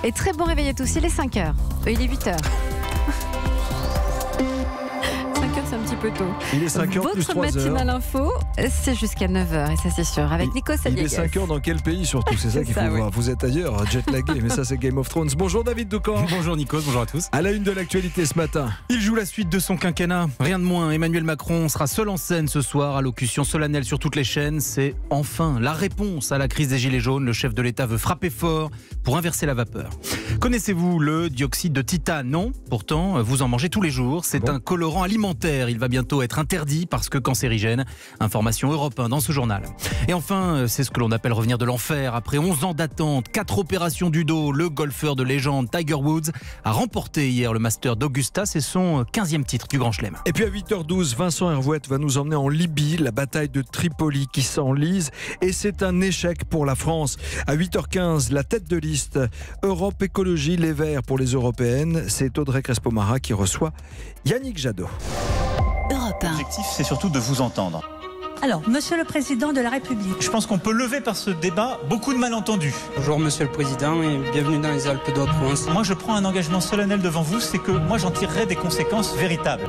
Et très bon réveil à tous, il est 5h. Il est 8h. 5h, c'est un petit peu tôt. Il est 5h plus 3h. Votre matinale info, c'est jusqu'à 9h, et ça c'est sûr, avec Nico Saliegas. Il est 5h dans quel pays surtout? C'est ça qu'il faut voir. Vous êtes ailleurs, jet-lagué, mais ça c'est Game of Thrones. Bonjour David Doucan. Bonjour Nikos, bonjour à tous. À la une de l'actualité ce matin. Il joue la suite de son quinquennat. Rien de moins, Emmanuel Macron sera seul en scène ce soir, allocution solennelle sur toutes les chaînes. C'est enfin la réponse à la crise des Gilets jaunes. Le chef de l'État veut frapper fort pour inverser la vapeur. Connaissez-vous le dioxyde de titane? Non, pourtant vous en mangez tous les jours. C'est un colorant alimentaire. Il va bientôt être interdit parce que cancérigène. Information Europe 1 dans ce journal. Et enfin, c'est ce que l'on appelle revenir de l'enfer. Après 11 ans d'attente, 4 opérations du dos, le golfeur de légende Tiger Woods a remporté hier le Master d'Augusta. C'est son 15e titre du Grand Chelem. Et puis à 8h12, Vincent Hervouette va nous emmener en Libye, la bataille de Tripoli qui s'enlise. Et c'est un échec pour la France. À 8h15, la tête de liste Europe Écologie Les Verts pour les européennes. C'est Audrey Crespo-Mara qui reçoit Yannick Jadot. L'objectif, c'est surtout de vous entendre. Alors, Monsieur le Président de la République. Je pense qu'on peut lever par ce débat beaucoup de malentendus. Bonjour Monsieur le Président et bienvenue dans les Alpes de Haute-Provence. Moi, je prends un engagement solennel devant vous, c'est que moi, j'en tirerai des conséquences véritables.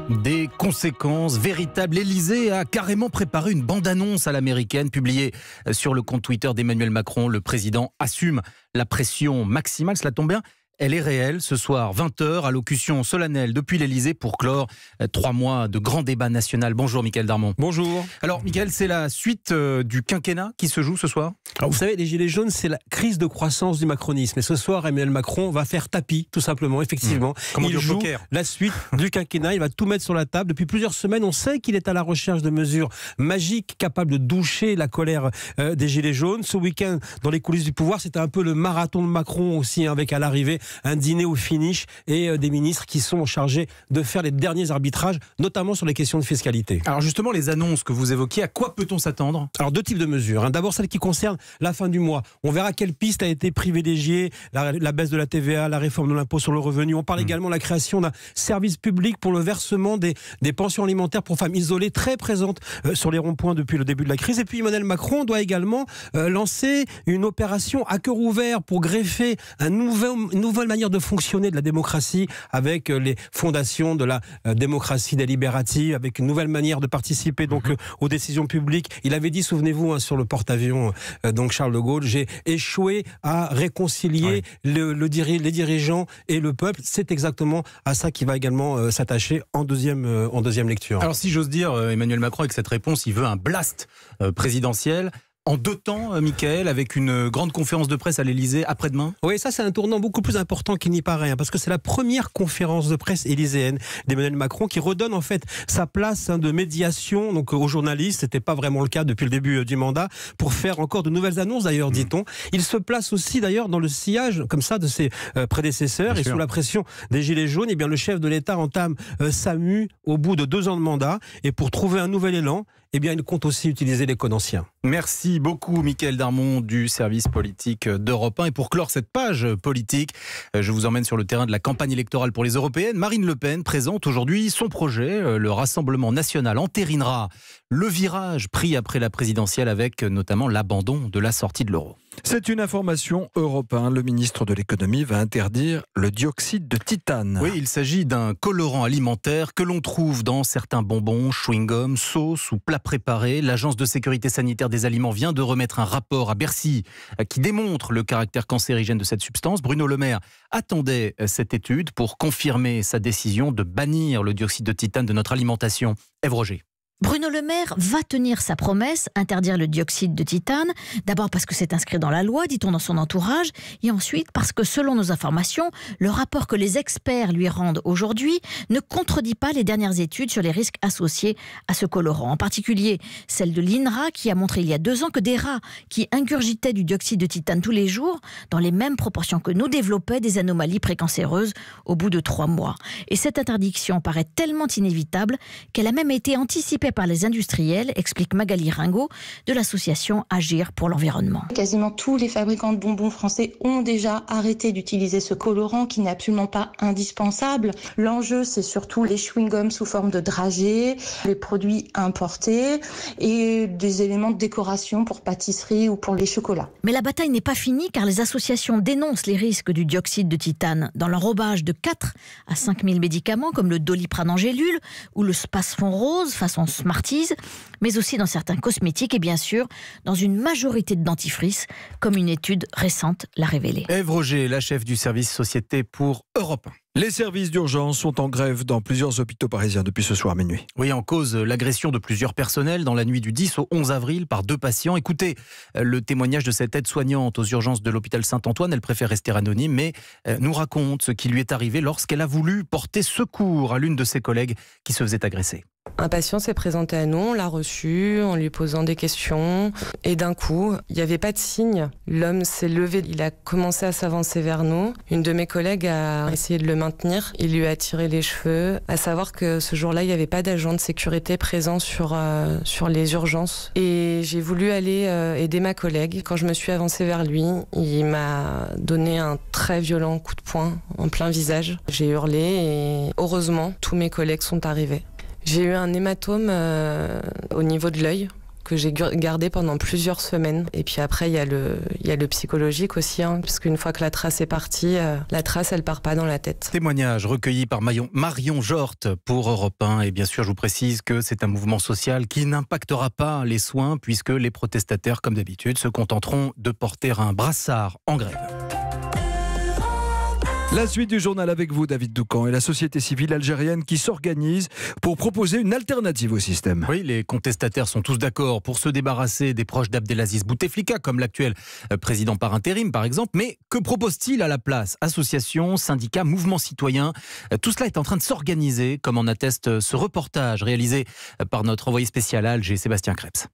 Des conséquences véritables. L'Élysée a carrément préparé une bande-annonce à l'américaine publiée sur le compte Twitter d'Emmanuel Macron. Le président assume la pression maximale, cela tombe bien. Elle est réelle. Ce soir, 20h, allocution solennelle depuis l'Élysée pour clore 3 mois de grand débat national. Bonjour Mickaël Darmon. Bonjour. Alors Mickaël, c'est la suite du quinquennat qui se joue ce soir? Alors vous savez, les Gilets jaunes, c'est la crise de croissance du macronisme. Et ce soir, Emmanuel Macron va faire tapis, tout simplement, effectivement. Il joue la suite du quinquennat. Il va tout mettre sur la table. Depuis plusieurs semaines, on sait qu'il est à la recherche de mesures magiques capables de doucher la colère des Gilets jaunes. Ce week-end, dans les coulisses du pouvoir, c'était un peu le marathon de Macron aussi, avec à l'arrivée un dîner au finish et des ministres qui sont chargés de faire les derniers arbitrages, notamment sur les questions de fiscalité. Alors justement, les annonces que vous évoquiez, à quoi peut-on s'attendre? Alors 2 types de mesures. D'abord celle qui concerne la fin du mois. On verra quelle piste a été privilégiée, la baisse de la TVA, la réforme de l'impôt sur le revenu. On parle également de la création d'un service public pour le versement des pensions alimentaires pour femmes isolées, très présente sur les ronds-points depuis le début de la crise. Et puis Emmanuel Macron doit également lancer une opération à cœur ouvert pour greffer une nouvelle manière de fonctionner de la démocratie avec les fondations de la démocratie délibérative, avec une nouvelle manière de participer donc aux décisions publiques. Il avait dit, souvenez-vous, sur le porte-avions donc Charles de Gaulle, j'ai échoué à réconcilier les dirigeants et le peuple. C'est exactement à ça qu'il va également s'attacher en deuxième lecture. Alors si j'ose dire, Emmanuel Macron, avec cette réponse, il veut un blast présidentiel. En 2 temps, Mickaël, avec une grande conférence de presse à l'Élysée après-demain? Oui, ça c'est un tournant beaucoup plus important qu'il n'y paraît, parce que c'est la première conférence de presse élyséenne d'Emmanuel Macron qui redonne en fait sa place de médiation donc aux journalistes. C'était pas vraiment le cas depuis le début du mandat, pour faire encore de nouvelles annonces d'ailleurs, dit-on. Il se place aussi d'ailleurs dans le sillage comme ça de ses prédécesseurs. Bien sûr. Sous la pression des Gilets jaunes, eh bien, le chef de l'État entame sa mue au bout de 2 ans de mandat, et pour trouver un nouvel élan, eh bien, il compte aussi utiliser les code anciens. Merci beaucoup, Mickaël Darmon du service politique d'Europe 1. Et pour clore cette page politique, je vous emmène sur le terrain de la campagne électorale pour les européennes. Marine Le Pen présente aujourd'hui son projet. Le Rassemblement national entérinera le virage pris après la présidentielle, avec notamment l'abandon de la sortie de l'euro. C'est une information Europe 1. Le ministre de l'économie va interdire le dioxyde de titane. Oui, il s'agit d'un colorant alimentaire que l'on trouve dans certains bonbons, chewing-gum, sauces ou plats préparés. L'Agence de sécurité sanitaire des aliments vient de remettre un rapport à Bercy qui démontre le caractère cancérigène de cette substance. Bruno Le Maire attendait cette étude pour confirmer sa décision de bannir le dioxyde de titane de notre alimentation. Ève Roger. Bruno Le Maire va tenir sa promesse, interdire le dioxyde de titane, d'abord parce que c'est inscrit dans la loi, dit-on dans son entourage, et ensuite parce que selon nos informations, le rapport que les experts lui rendent aujourd'hui ne contredit pas les dernières études sur les risques associés à ce colorant, en particulier celle de l'INRA qui a montré il y a 2 ans que des rats qui ingurgitaient du dioxyde de titane tous les jours, dans les mêmes proportions que nous, développaient des anomalies précancéreuses au bout de 3 mois. Et cette interdiction paraît tellement inévitable qu'elle a même été anticipée anticipée par les industriels, explique Magali Ringot de l'association Agir pour l'environnement. Quasiment tous les fabricants de bonbons français ont déjà arrêté d'utiliser ce colorant qui n'est absolument pas indispensable. L'enjeu, c'est surtout les chewing-gums sous forme de dragées, les produits importés et des éléments de décoration pour pâtisserie ou pour les chocolats. Mais la bataille n'est pas finie car les associations dénoncent les risques du dioxyde de titane dans l'enrobage de 4 à 5 000 médicaments comme le Doliprane en gélule ou le Spasfon rose façon Smarties, mais aussi dans certains cosmétiques et bien sûr dans une majorité de dentifrices, comme une étude récente l'a révélé. Ève Roger, la chef du service société pour Europe 1. Les services d'urgence sont en grève dans plusieurs hôpitaux parisiens depuis ce soir minuit. Oui, en cause l'agression de plusieurs personnels dans la nuit du 10 au 11 avril par 2 patients. Écoutez le témoignage de cette aide-soignante aux urgences de l'hôpital Saint-Antoine. Elle préfère rester anonyme, mais nous raconte ce qui lui est arrivé lorsqu'elle a voulu porter secours à l'une de ses collègues qui se faisait agresser. Un patient s'est présenté à nous, on l'a reçu en lui posant des questions et d'un coup, il n'y avait pas de signe. L'homme s'est levé, il a commencé à s'avancer vers nous. Une de mes collègues a essayé de le maintenir, il lui a tiré les cheveux. À savoir que ce jour-là, il n'y avait pas d'agent de sécurité présent sur les urgences. Et j'ai voulu aller aider ma collègue. Quand je me suis avancée vers lui, il m'a donné un très violent coup de poing en plein visage. J'ai hurlé et heureusement, tous mes collègues sont arrivés. J'ai eu un hématome au niveau de l'œil que j'ai gardé pendant plusieurs semaines. Et puis après, il y a le psychologique aussi, parce qu'une fois que la trace est partie, la trace, elle part pas dans la tête. Témoignage recueilli par Marion Jorte pour Europe 1. Et bien sûr, je vous précise que c'est un mouvement social qui n'impactera pas les soins, puisque les protestataires, comme d'habitude, se contenteront de porter un brassard en grève. La suite du journal avec vous, David Doucan, et la société civile algérienne qui s'organise pour proposer une alternative au système. Oui, les contestataires sont tous d'accord pour se débarrasser des proches d'Abdelaziz Bouteflika, comme l'actuel président par intérim, par exemple. Mais que propose-t-il à la place? Associations, syndicats, mouvements citoyens, tout cela est en train de s'organiser, comme en atteste ce reportage réalisé par notre envoyé spécial à Alger, Sébastien Krebs.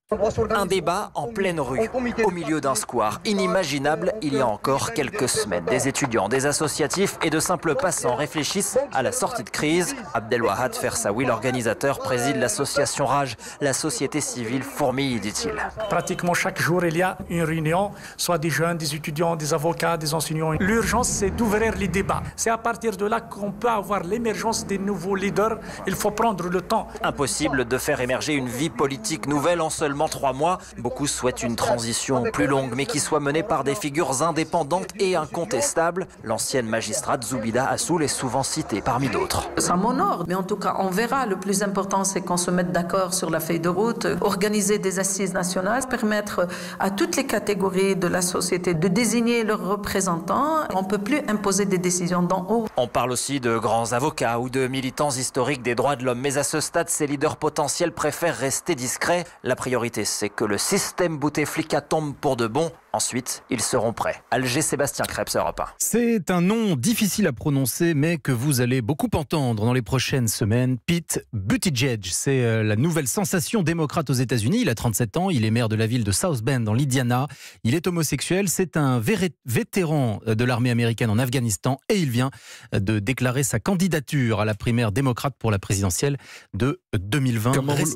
Un débat en pleine rue, au milieu d'un square, inimaginable il y a encore quelques semaines. Des étudiants, des associatifs et de simples passants réfléchissent à la sortie de crise. Abdelwahad Fersaoui, l'organisateur, préside l'association Rage. La société civile fourmille, dit-il. Pratiquement chaque jour, il y a une réunion, soit des jeunes, des étudiants, des avocats, des enseignants. L'urgence, c'est d'ouvrir les débats. C'est à partir de là qu'on peut avoir l'émergence des nouveaux leaders. Il faut prendre le temps. Impossible de faire émerger une vie politique nouvelle en seulement 3 mois. Beaucoup souhaitent une transition plus longue, mais qui soit menée par des figures indépendantes et incontestables. L'ancienne magistrate Zoubida Assoul est souvent citée parmi d'autres. Ça m'honore, mais en tout cas, on verra. Le plus important, c'est qu'on se mette d'accord sur la feuille de route, organiser des assises nationales, permettre à toutes les catégories de la société de désigner leurs représentants. On ne peut plus imposer des décisions d'en haut. On parle aussi de grands avocats ou de militants historiques des droits de l'homme. Mais à ce stade, ces leaders potentiels préfèrent rester discrets. La priorité, c'est que le système Bouteflika tombe pour de bon. Ensuite, ils seront prêts. Alger, Sébastien Krebs, Europe 1. C'est un nom difficile à prononcer, mais que vous allez beaucoup entendre dans les prochaines semaines. Pete Buttigieg, c'est la nouvelle sensation démocrate aux États-Unis. Il a 37 ans, il est maire de la ville de South Bend, dans l'Indiana. Il est homosexuel, c'est un vétéran de l'armée américaine en Afghanistan et il vient de déclarer sa candidature à la primaire démocrate pour la présidentielle de 2020.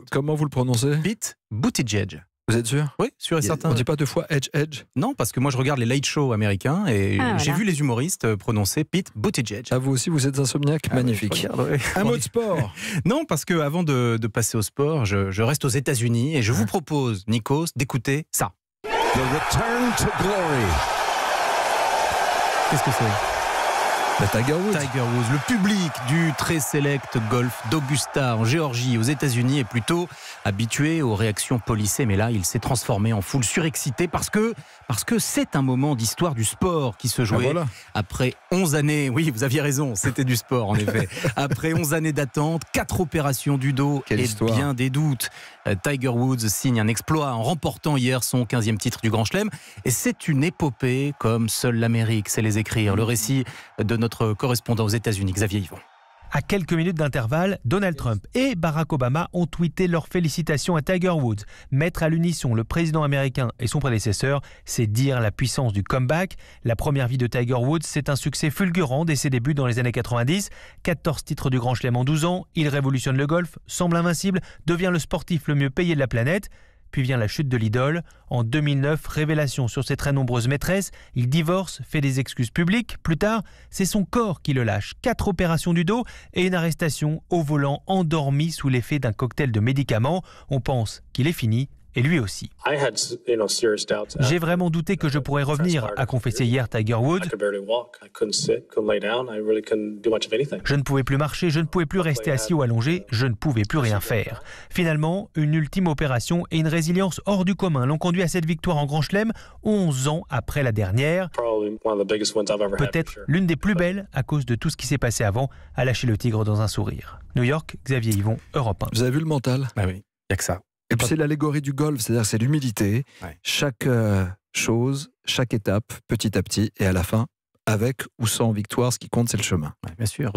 Comment vous le prononcez? Pete Buttigieg. Vous êtes sûr? Oui, sûr et certain. On ne dit pas 2 fois Edge? Non, parce que moi je regarde les late shows américains et j'ai vu les humoristes prononcer Pete Buttigieg. Ah, vous aussi, vous êtes insomniaque? Magnifique. Oui, un mot de sport? Non, parce que avant de passer au sport, je reste aux États-Unis et je vous propose, Nikos, d'écouter ça. The return to glory. Qu'est-ce que c'est? Tiger Woods. Tiger Woods. Le public du très select golf d'Augusta en Géorgie aux États-Unis est plutôt habitué aux réactions policées, mais là il s'est transformé en foule surexcitée parce que c'est un moment d'histoire du sport qui se jouait après 11 années. Oui, vous aviez raison, c'était du sport en effet. Après 11 années d'attente, 4 opérations du dos bien des doutes. Tiger Woods signe un exploit en remportant hier son 15e titre du Grand Chelem. Et c'est une épopée comme seule l'Amérique sait les écrire. Le récit de notre correspondant aux États-Unis, Xavier Yvon. À quelques minutes d'intervalle, Donald Trump et Barack Obama ont tweeté leurs félicitations à Tiger Woods. Mettre à l'unisson le président américain et son prédécesseur, c'est dire la puissance du comeback. La première vie de Tiger Woods, c'est un succès fulgurant dès ses débuts dans les années 90. 14 titres du Grand Chelem en 12 ans, il révolutionne le golf, semble invincible, devient le sportif le mieux payé de la planète. Puis vient la chute de l'idole. En 2009, révélation sur ses très nombreuses maîtresses. Il divorce, fait des excuses publiques. Plus tard, c'est son corps qui le lâche. 4 opérations du dos et une arrestation au volant endormi sous l'effet d'un cocktail de médicaments. On pense qu'il est fini. Et lui aussi. J'ai vraiment douté que je pourrais revenir, a confessé hier Tiger Woods. Je ne pouvais plus marcher, je ne pouvais plus rester assis ou allongé, je ne pouvais plus rien faire. Finalement, une ultime opération et une résilience hors du commun l'ont conduit à cette victoire en Grand Chelem, 11 ans après la dernière. Peut-être l'une des plus belles à cause de tout ce qui s'est passé avant, a lâché le tigre dans un sourire. New York, Xavier Yvon, Europe 1. Vous avez vu le mental ? Ah oui, il n'y a que ça. Et puis c'est l'allégorie du golf, c'est-à-dire c'est l'humilité. Ouais. Chaque chose, chaque étape, petit à petit, et à la fin, avec ou sans victoire, ce qui compte, c'est le chemin. Ouais, bien sûr,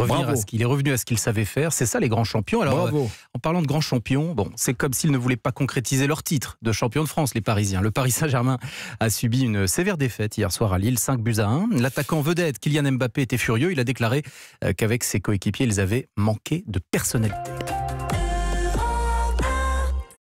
il est revenu à ce qu'il savait faire. C'est ça les grands champions. Alors, en parlant de grands champions, c'est comme s'ils ne voulaient pas concrétiser leur titre de champion de France, les Parisiens. Le Paris Saint-Germain a subi une sévère défaite hier soir à Lille, 5-1. L'attaquant vedette Kylian Mbappé était furieux. Il a déclaré qu'avec ses coéquipiers, ils avaient manqué de personnalité.